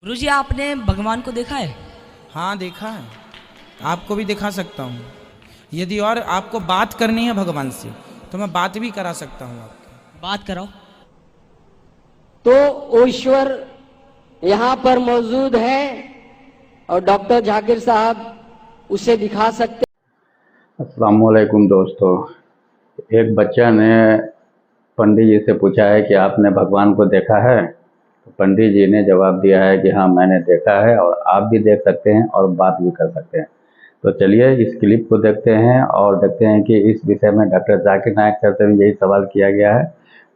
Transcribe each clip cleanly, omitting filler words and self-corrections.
गुरुजी, आपने भगवान को देखा है? हाँ देखा है, आपको भी दिखा सकता हूँ। यदि और आपको बात करनी है भगवान से तो मैं बात भी करा सकता हूँ आपकी। बात कराओ। तो वो ईश्वर यहाँ पर मौजूद है और डॉक्टर जाकिर साहब उसे दिखा सकते। अस्सलाम वालेकुम दोस्तों, एक बच्चा ने पंडित जी से पूछा है कि आपने भगवान को देखा है? तो पंडित जी ने जवाब दिया है कि हाँ मैंने देखा है और आप भी देख सकते हैं और बात भी कर सकते हैं। तो चलिए इस क्लिप को देखते हैं और देखते हैं कि इस विषय में डॉक्टर जाकिर नायक सर से भी यही सवाल किया गया है,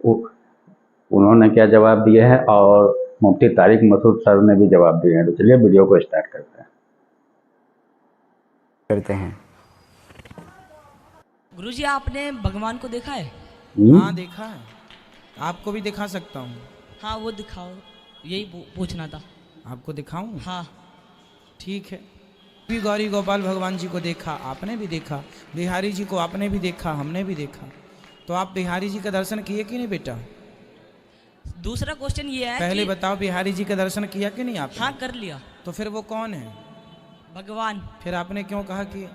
उन्होंने क्या जवाब दिए हैं और मुफ्ती तारिक मसूद सर ने भी जवाब दिए हैं। तो चलिए वीडियो को स्टार्ट करते हैं। गुरुजी, आपने भगवान को देखा है? हाँ देखा है, आपको भी दिखा सकता हूँ। हाँ वो दिखाओ, यही पूछना था। आपको दिखाऊं? हाँ। ठीक है। भी गौरी गोपाल भगवान जी को देखा, आपने भी देखा। बिहारी जी को आपने भी देखा, हमने भी देखा। तो आप बिहारी जी का दर्शन किए कि नहीं बेटा? दूसरा क्वेश्चन ये है पहले कि बताओ, बिहारी जी का दर्शन किया कि नहीं आपने? हाँ कर लिया। तो फिर वो कौन है? भगवान। फिर आपने क्यों कहा कि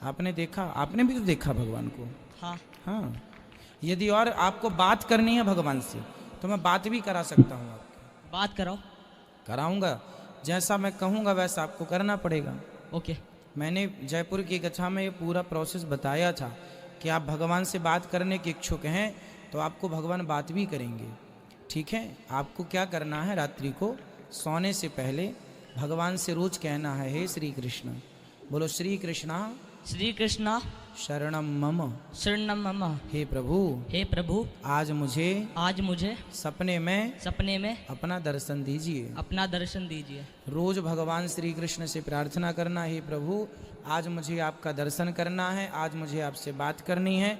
आपने देखा? आपने भी तो देखा भगवान को। हाँ। हाँ, यदि और आपको बात करनी है भगवान से तो मैं बात भी करा सकता हूँ आपकी। बात कराओ। कराऊंगा, जैसा मैं कहूँगा वैसा आपको करना पड़ेगा। ओके। मैंने जयपुर की कक्षा में ये पूरा प्रोसेस बताया था कि आप भगवान से बात करने के इच्छुक हैं तो आपको भगवान बात भी करेंगे। ठीक है, आपको क्या करना है, रात्रि को सोने से पहले भगवान से रोज कहना है, हे श्री कृष्ण। बोलो श्री कृष्णा श्री कृष्णा शरणम मम। शरणम मम। हे प्रभु, हे प्रभु, आज मुझे सपने में अपना दर्शन दीजिए। अपना दर्शन दीजिए। रोज भगवान श्री कृष्ण से प्रार्थना करना, हे प्रभु आज मुझे आपका दर्शन करना है, आज मुझे आपसे बात करनी है।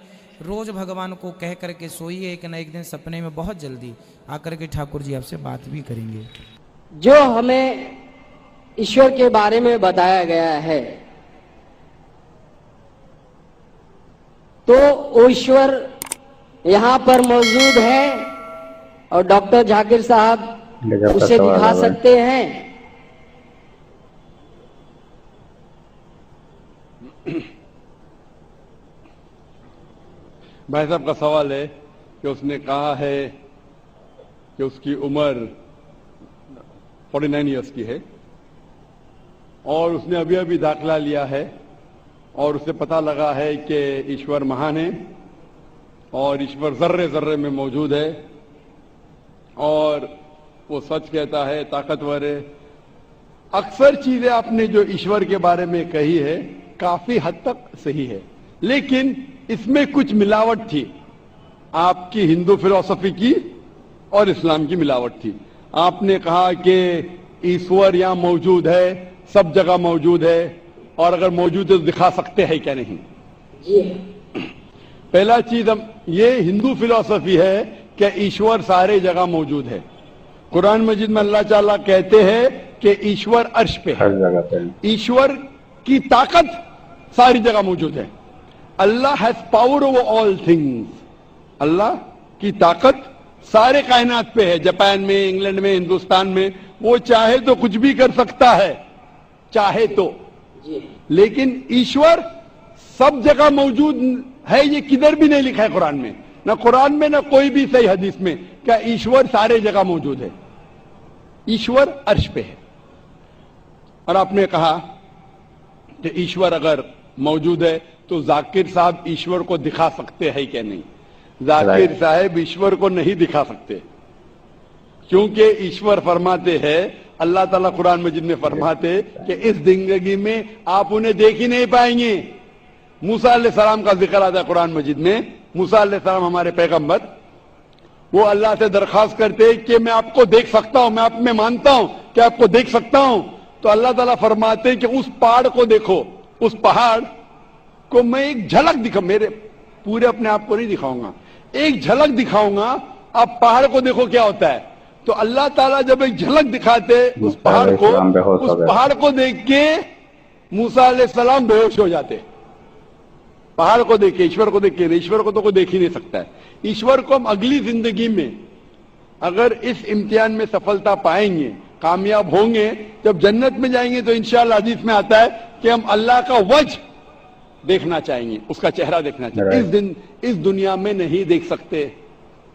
रोज भगवान को कह करके सोइए, एक न एक दिन सपने में बहुत जल्दी आकर के ठाकुर जी आपसे बात भी करेंगे। जो हमें ईश्वर के बारे में बताया गया है, तो वो ईश्वर यहाँ पर मौजूद है और डॉक्टर जाकिर साहब उसे दिखा सकते हैं। भाई साहब का सवाल है कि उसने कहा है कि उसकी उम्र 49 इयर्स की है और उसने अभी अभी दाखिला लिया है और उसे पता लगा है कि ईश्वर महान है और ईश्वर जर्रे जर्रे में मौजूद है और वो सच कहता है, ताकतवर है। अक्सर चीजें आपने जो ईश्वर के बारे में कही है काफी हद तक सही है, लेकिन इसमें कुछ मिलावट थी, आपकी हिंदू फिलॉसफी की और इस्लाम की मिलावट थी। आपने कहा कि ईश्वर यहां मौजूद है, सब जगह मौजूद है और अगर मौजूद है तो दिखा सकते हैं क्या? नहीं। पहला चीज हम ये हिंदू फिलॉसफी है कि ईश्वर सारे जगह मौजूद है। कुरान मजीद में अल्लाह ताला कहते हैं कि ईश्वर अर्श पे है, ईश्वर की ताकत सारी जगह मौजूद है। Allah has power over all things, अल्लाह की ताकत सारे कायनात पे है। जापान में, इंग्लैंड में, हिंदुस्तान में, वो चाहे तो कुछ भी कर सकता है, चाहे तो। लेकिन ईश्वर सब जगह मौजूद है, ये किधर भी नहीं लिखा है कुरान में, ना कुरान में ना कोई भी सही हदीस में क्या ईश्वर सारे जगह मौजूद है। ईश्वर अर्श पे है। और आपने कहा कि ईश्वर अगर मौजूद है तो जाकिर साहब ईश्वर को दिखा सकते हैं क्या? नहीं, जाकिर साहब ईश्वर को नहीं दिखा सकते, क्योंकि ईश्वर फरमाते हैं, अल्लाह ताला कुरान मजीद में फरमाते कि इस जिंदगी में आप उन्हें देख ही नहीं पाएंगे। मूसा अलैहिस्सलाम का जिक्र आता है कुरान मजीद में। मूसा अलैहिस्सलाम हमारे पैगंबर, वो अल्लाह से दरखास्त करते कि मैं आपको देख सकता हूं, मैं आप में मानता हूं कि आपको देख सकता हूं। तो अल्लाह ताला फरमाते कि उस पहाड़ को देखो, उस पहाड़ को मैं एक झलक दिखा, मेरे पूरे अपने आप को नहीं दिखाऊंगा, एक झलक दिखाऊंगा, आप पहाड़ को देखो क्या होता है। तो अल्लाह ताला जब एक झलक दिखाते उस पहाड़ को देख के मूसा अलैहिस्सलाम बेहोश हो जाते। पहाड़ को देख के, ईश्वर को देख के, ईश्वर को तो कोई देख ही नहीं सकता है। ईश्वर को हम अगली जिंदगी में अगर इस इम्तिहान में सफलता पाएंगे कामयाब होंगे, जब जन्नत में जाएंगे तो इंशाअल्लाह हदीस में आता है कि हम अल्लाह का वजह देखना चाहेंगे, उसका चेहरा देखना चाहेंगे। इस दुनिया में नहीं देख सकते,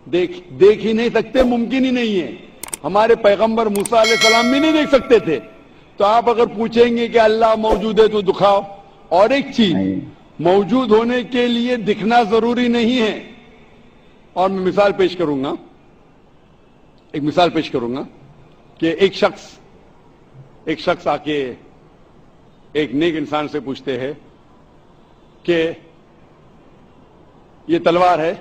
देख ही नहीं सकते, मुमकिन ही नहीं है। हमारे पैगंबर मूसा अलैहिस्सलाम भी नहीं देख सकते थे। तो आप अगर पूछेंगे कि अल्लाह मौजूद है तो दिखाओ। और एक चीज, मौजूद होने के लिए दिखना जरूरी नहीं है। और मैं मिसाल पेश करूंगा, एक मिसाल पेश करूंगा कि एक शख्स आके एक नेक इंसान से पूछते हैं कि ये तलवार है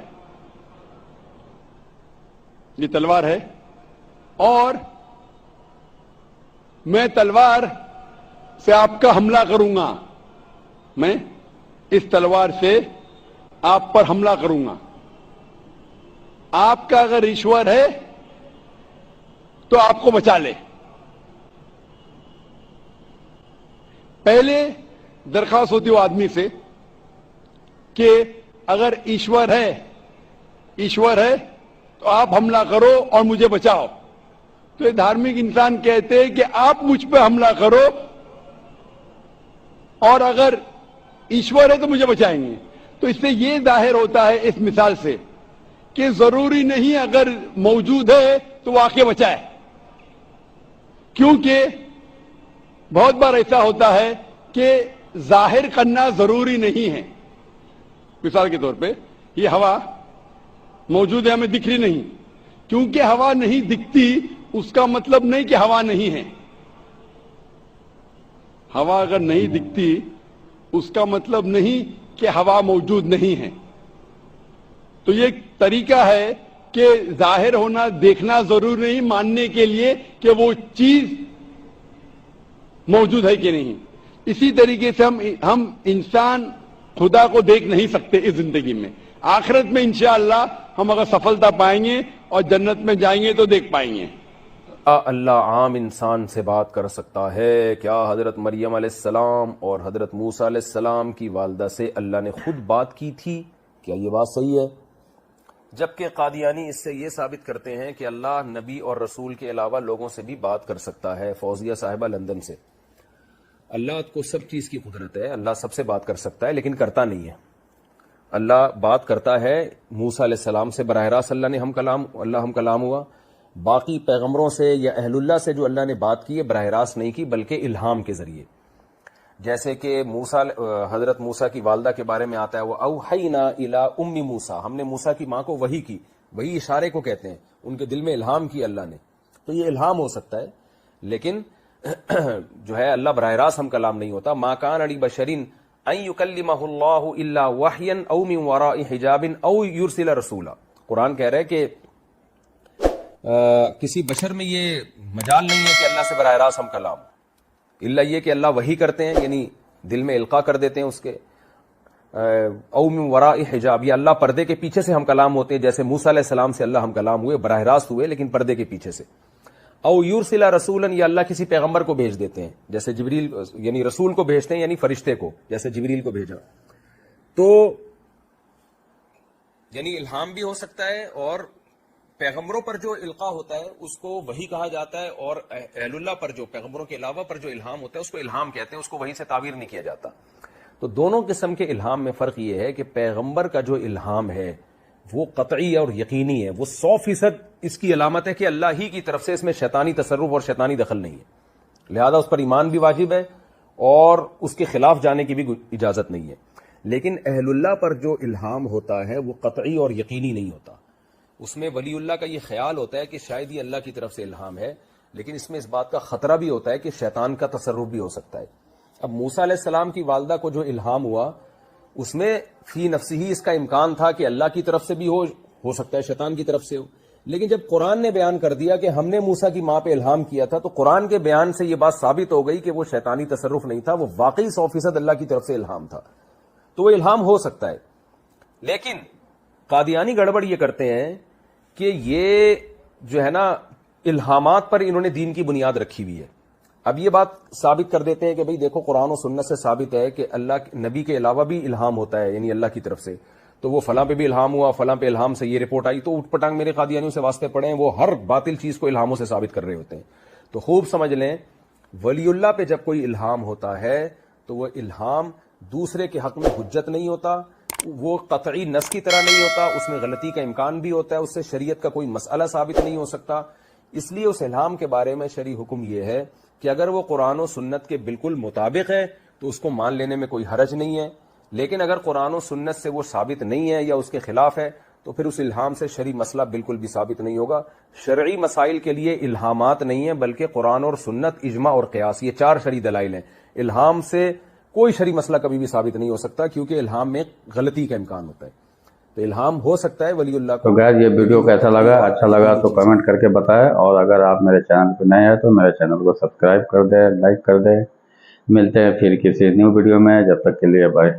और मैं तलवार से आपका हमला करूंगा, मैं इस तलवार से आप पर हमला करूंगा। आपका अगर ईश्वर है तो आपको बचा ले। पहले दरखास्त होती हो आदमी से कि अगर ईश्वर है तो आप हमला करो और मुझे बचाओ। तो ये धार्मिक इंसान कहते हैं कि आप मुझ पे हमला करो और अगर ईश्वर है तो मुझे बचाएंगे। तो इससे ये जाहिर होता है इस मिसाल से कि जरूरी नहीं अगर मौजूद है तो वो आके बचाए, क्योंकि बहुत बार ऐसा होता है कि जाहिर करना जरूरी नहीं है। मिसाल के तौर पे ये हवा मौजूद है, हमें दिख रही नहीं, क्योंकि हवा नहीं दिखती उसका मतलब नहीं कि हवा नहीं है। हवा अगर नहीं दिखती उसका मतलब नहीं कि हवा मौजूद नहीं है। तो ये एक तरीका है कि जाहिर होना देखना जरूरी नहीं मानने के लिए कि वो चीज मौजूद है कि नहीं। इसी तरीके से हम इंसान खुदा को देख नहीं सकते इस जिंदगी में। आखिरत में इंशाअल्लाह हम अगर सफलता पाएंगे और जन्नत में जाएंगे तो देख पाएंगे। अल्लाह आम इंसान से बात कर सकता है? क्या हजरत मरियम अलैहिस्सलाम और हजरत मूसा अलैहिस्सलाम की वालदा से अल्लाह ने खुद बात की थी? क्या ये बात सही है? जबकि कादियानी इससे ये साबित करते हैं कि अल्लाह नबी और रसूल के अलावा लोगों से भी बात कर सकता है। फौजिया साहिबा लंदन से। अल्लाह को सब चीज की कुदरत है, अल्लाह सबसे बात कर सकता है लेकिन करता नहीं है। अल्लाह बात करता है मूसा अलैहिस्सलाम से बराह रास्त, अल्लाह हम कलाम हुआ। बाकी पैगंबरों से या अहलुल्लाह से जो अल्लाह ने बात की है बराह रास्त नहीं की, बल्कि इल्हाम के जरिए। जैसे कि हजरत मूसा की वालदा के बारे में आता है, वो औहैना इला उम्मी मूसा, हमने मूसा की मां को वही की। वही इशारे को कहते हैं, उनके दिल में इल्हाम की अल्लाह ने। तो ये इल्हाम हो सकता है, लेकिन जो है अल्लाह बराह रास्त हम कलाम नहीं होता। मा कान अली बशरिन अन युकल्लिमहुल्लाहु इल्ला वहयन औ मिन वराइ हिजाबिन औ युरसिल रसूला। कुरान कह रहा है कि किसी बशर में ये मजाल नहीं है कि अल्लाह से बराह रास्त हम कलाम, इल्ला ये कि अल्लाह वही करते हैं, यानी दिल में इल्का कर देते हैं उसके। औ मिन वराइ हिजाब, या अल्लाह पर्दे के पीछे से हम कलाम होते हैं, जैसे मूसा अलैहिस्सलाम से अल्लाह हम कलाम हुए, बराह रास्त हुए लेकिन पर्दे के पीछे से। औ युरसिला रसूलन, या अल्लाह किसी पैगंबर को भेज देते हैं, जैसे जिब्रील, यानी रसूल को भेजते हैं, यानी फरिश्ते को, जैसे जिब्रील को भेजा। तो यानी इल्हाम भी हो सकता है, और पैगंबरों पर जो इल्का होता है उसको वही कहा जाता है, और अहलुल्लाह पर जो पैगंबरों के अलावा पर जो इल्हाम होता है उसको इल्हाम कहते हैं, उसको वही से ताबीर नहीं किया जाता। तो दोनों किस्म के इल्हाम में फर्क ये है कि पैगंबर का जो इल्हाम है वो कतई और यकीनी है, वो 100% इसकी अलामत है कि अल्लाह ही की तरफ से, इसमें शैतानी तसर्रुफ और शैतानी दखल नहीं है, लिहाजा उस पर ईमान भी वाजिब है और उसके खिलाफ जाने की भी इजाजत नहीं है। लेकिन अहलुल्लाह पर जो इल्हाम होता है वो कतई और यकीनी नहीं होता, उसमें वलीउल्लाह का ये ख्याल होता है कि शायद ये अल्लाह की तरफ से इल्हाम है, लेकिन इसमें इस बात का खतरा भी होता है कि शैतान का तसर्रुफ भी हो सकता है। अब मूसा अलैहिस्सलाम की वालदा को जो इल्हाम हुआ उसमें फी नफ्सी ही इसका इम्कान था कि अल्लाह की तरफ से भी हो सकता है शैतान की तरफ से हो, लेकिन जब कुरान ने बयान कर दिया कि हमने मूसा की मां पे इल्हाम किया था, तो कुरान के बयान से यह बात साबित हो गई कि वो शैतानी तसर्रुफ नहीं था, वो वाकई 100% अल्लाह की तरफ से इल्हाम था। तो वो इल्हाम हो सकता है, लेकिन कादियानी गड़बड़ ये करते हैं कि ये जो है ना इल्हामात पर इन्होंने दीन की बुनियाद रखी हुई है। अब ये बात साबित कर देते हैं कि भाई देखो कुरान और सुन्नत से साबित है कि अल्लाह नबी के अलावा भी इल्हाम होता है, यानी अल्लाह की तरफ से, तो वो फलां पे भी इल्हाम हुआ, फलां पे इल्हाम से ये रिपोर्ट आई। तो उठपटांग मेरे कादियानियों से वास्ते पड़े हैं, वो हर बातिल चीज को इल्हामों से साबित कर रहे होते हैं। تو خوب سمجھ لیں، ولی اللہ پہ جب کوئی الہام ہوتا ہے تو وہ الہام دوسرے کے حق میں حجت نہیں ہوتا، وہ قطعی نص کی طرح نہیں ہوتا، اس میں غلطی کا امکان بھی ہوتا ہے، اس سے شریعت کا کوئی مسئلہ ثابت نہیں ہو سکتا. اس لیے اس الہام کے بارے میں شرعی حکم یہ ہے کہ اگر وہ قرآن و سنت کے بالکل مطابق ہے تو اس کو مان لینے میں کوئی حرج نہیں ہے، لیکن اگر قرآن و سنت سے وہ ثابت نہیں ہے یا اس کے خلاف ہے تو پھر اس الہام سے شرعی مسئلہ بالکل بھی ثابت نہیں ہوگا. شرعی مسائل کے لیے الہامات نہیں ہیں بلکہ قرآن اور سنت، اجماع اور قیاس، یہ 4 شرعی دلائل ہیں. الہام سے کوئی شرعی مسئلہ کبھی بھی ثابت نہیں ہو سکتا کیونکہ الہام میں غلطی کا امکان ہوتا ہے. تو الہام ہو سکتا ہے ولی اللہ کو. تو گائز یہ ویڈیو کیسا لگا؟ اچھا لگا تو کمنٹ کر کے بتائیں، اور اگر آپ میرے چینل پہ نئے ہیں تو میرے چینل کو سبسکرائب کر دیں، لائک کر دیں. ملتے ہیں پھر کسی نیو ویڈیو میں، جب تک کے لیے بائے.